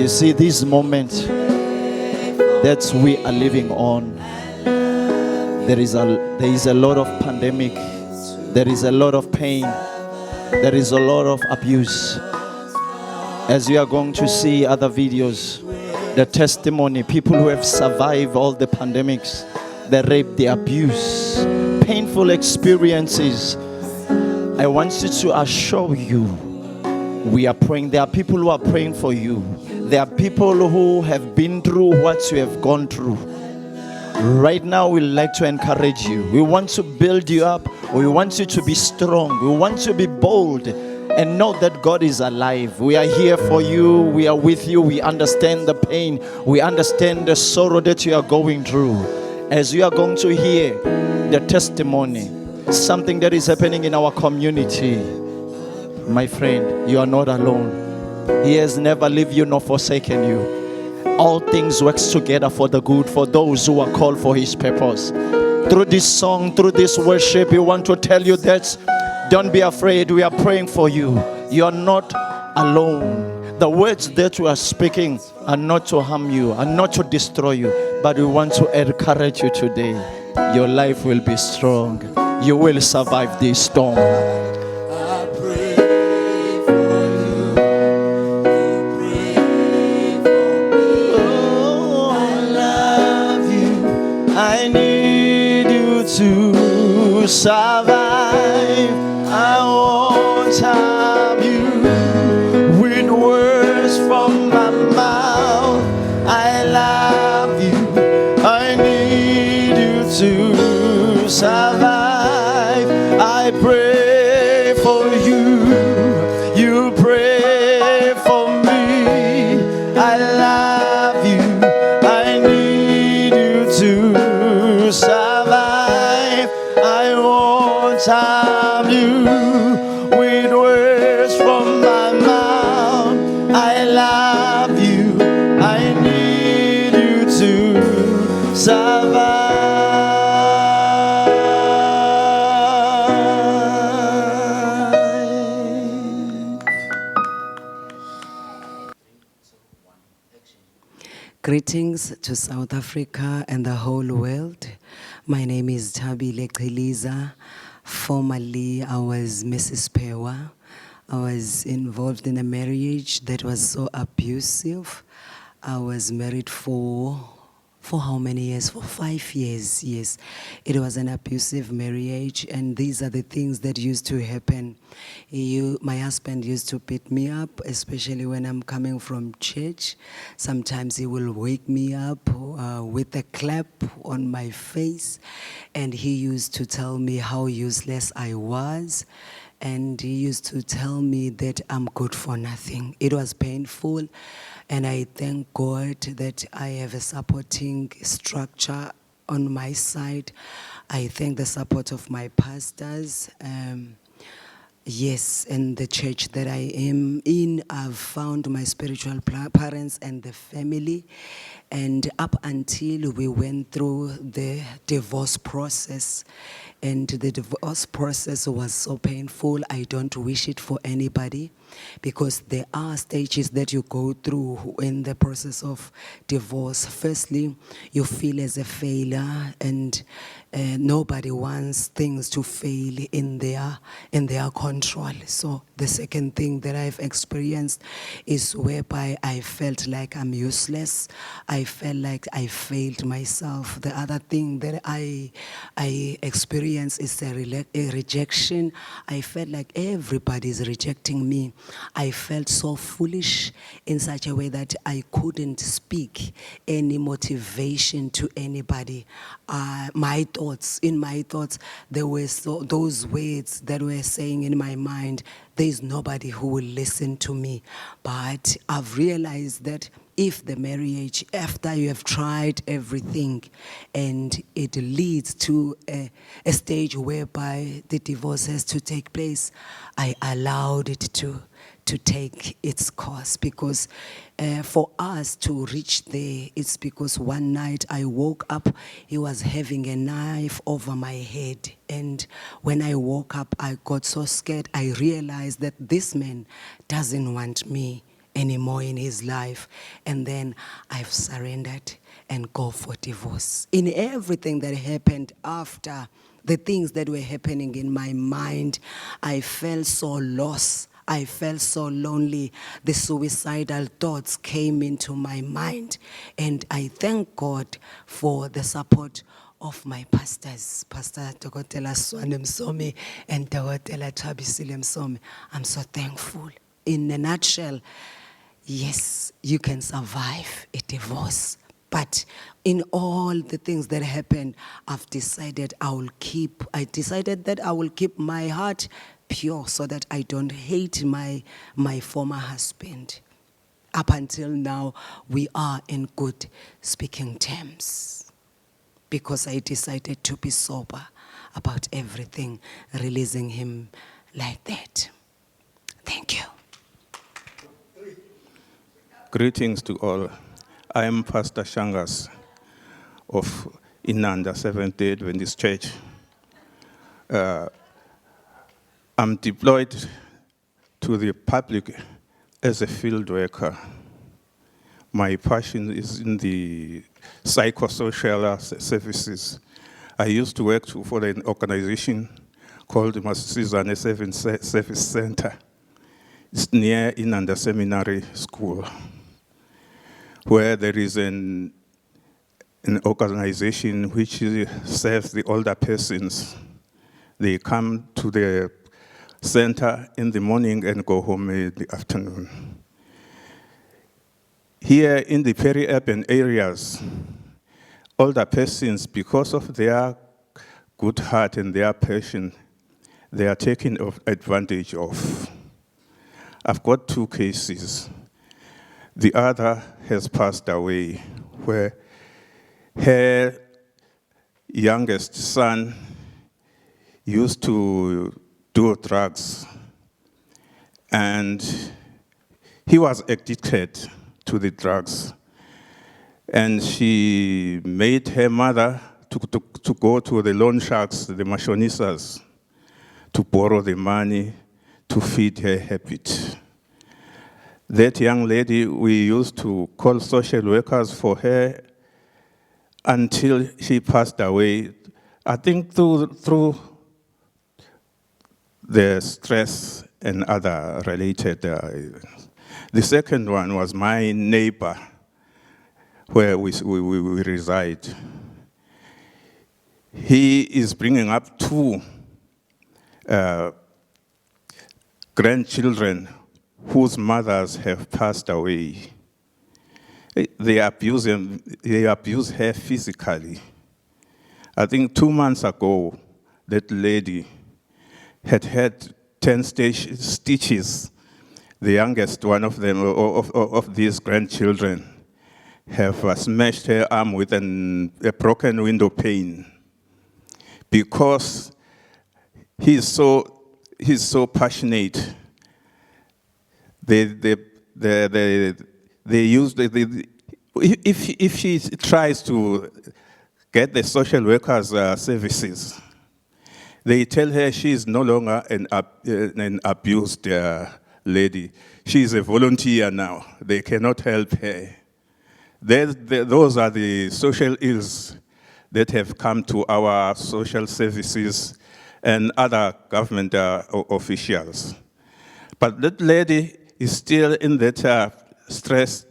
You see, this moment that we are living on, there is a lot of pandemic, there is a lot of pain, there is a lot of abuse. As you are going to see other videos, the testimony, people who have survived all the pandemics, the rape, the abuse, painful experiences. I want you to assure you, we are praying. There are people who are praying for you. There are people who have been through what you have gone through. Right now, we'd like to encourage you. We want to build you up. We want you to be strong. We want you to be bold and know that God is alive. We are here for you. We are with you. We understand the pain. We understand the sorrow that you are going through. As you are going to hear the testimony, something that is happening in our community, my friend, you are not alone. He has never left you nor forsaken you. All things work together for the good, for those who are called for His purpose. Through this song, through this worship, we want to tell you that don't be afraid. We are praying for you. You are not alone. The words that we are speaking are not to harm you, are not to destroy you, but we want to encourage you today. Your life will be strong. You will survive this storm. To survive, I won't harm you with words from my mouth. I love you, I need you to survive. I pray for you, you pray for me. I love you, I need you to survive. Time you with words from my mouth. I love you, I need you to survive. Greetings to South Africa and the whole world. My name is Thabile Chiliza. Formerly, I was Mrs. Pewa. I was involved in a marriage that was so abusive. I was married for how many years? For 5 years, yes. It was an abusive marriage, and these are the things that used to happen. My husband used to beat me up, especially when I'm coming from church. Sometimes he will wake me up with a clap on my face, and he used to tell me how useless I was. And he used to tell me that I'm good for nothing. It was painful, and I thank God that I have a supporting structure on my side. I thank the support of my pastors. Yes, and the church that I am in, I've found my spiritual parents and the family. And up until we went through the divorce process, and the divorce process was so painful, I don't wish it for anybody, because there are stages that you go through in the process of divorce. Firstly, you feel as a failure, and nobody wants things to fail in their control. So the second thing that I've experienced is whereby I felt like I'm useless. I felt like I failed myself. The other thing that I experienced is a rejection. I felt like everybody's rejecting me. I felt so foolish in such a way that I couldn't speak any motivation to anybody. In my thoughts, there were those words that were saying in my mind, there's nobody who will listen to me. But I've realized that if the marriage, after you have tried everything and it leads to a stage whereby the divorce has to take place, I allowed it to take its course, because for us to reach there, it's because one night I woke up, he was having a knife over my head. And when I woke up, I got so scared. I realized that this man doesn't want me anymore in his life. And then I've surrendered and go for divorce. In everything that happened after, the things that were happening in my mind, I felt so lost. I felt so lonely. The suicidal thoughts came into my mind. And I thank God for the support of my pastors, Pastor Dr Suoane Msomi and Dr Thabisile Msomi. I'm so thankful. In a nutshell, yes, you can survive a divorce. But in all the things that happened, I've decided I decided that I will keep my heart pure so that I don't hate my former husband. Up until now, we are in good speaking terms because I decided to be sober about everything, releasing him like that. Thank you. Greetings to all. I am Pastor Shangase of Inanda Seventh-day Adventist Church. I'm deployed to the public as a field worker. My passion is in the psychosocial services. I used to work for an organization called Mt Zion Service Center. It's near Inanda Seminary School, where there is an organization which serves the older persons. They come to the center in the morning and go home in the afternoon. Here in the peri-urban areas, older persons, because of their good heart and their passion, they are taken advantage of. I've got 2 cases. The other has passed away, where her youngest son used to do drugs, and he was addicted to the drugs. And she made her mother to go to the loan sharks, the machonistas, to borrow the money to feed her habit. That young lady, we used to call social workers for her until she passed away. I think through the stress and other related. The second one was my neighbor, where we reside. He is bringing up 2 grandchildren whose mothers have passed away. They abuse her physically. I think 2 months ago, that lady had 10 stitches. The youngest one of them, of these grandchildren, have smashed her arm with a broken window pane. Because he's so passionate. They use if she tries to get the social workers' services, they tell her she is no longer an abused lady. She is a volunteer now. They cannot help her. Those are the social ills that have come to our social services and other government officials. But that lady is still in that stress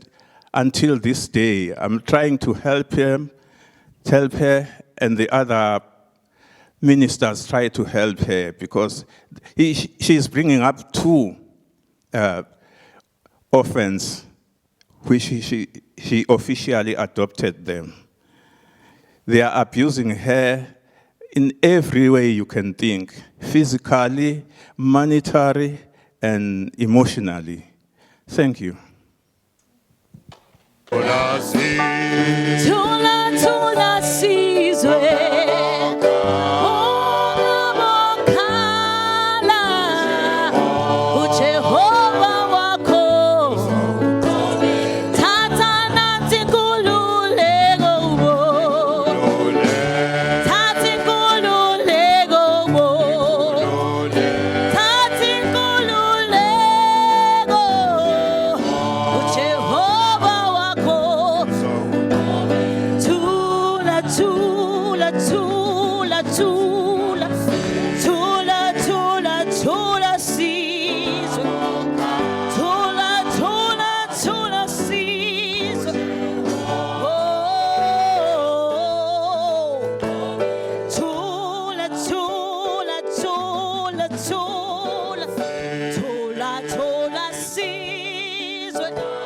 until this day. I'm trying to help her, and the other ministers try to help her because she is bringing up 2 orphans, which she officially adopted them. They are abusing her in every way you can think, physically, monetary, and emotionally. Thank you. da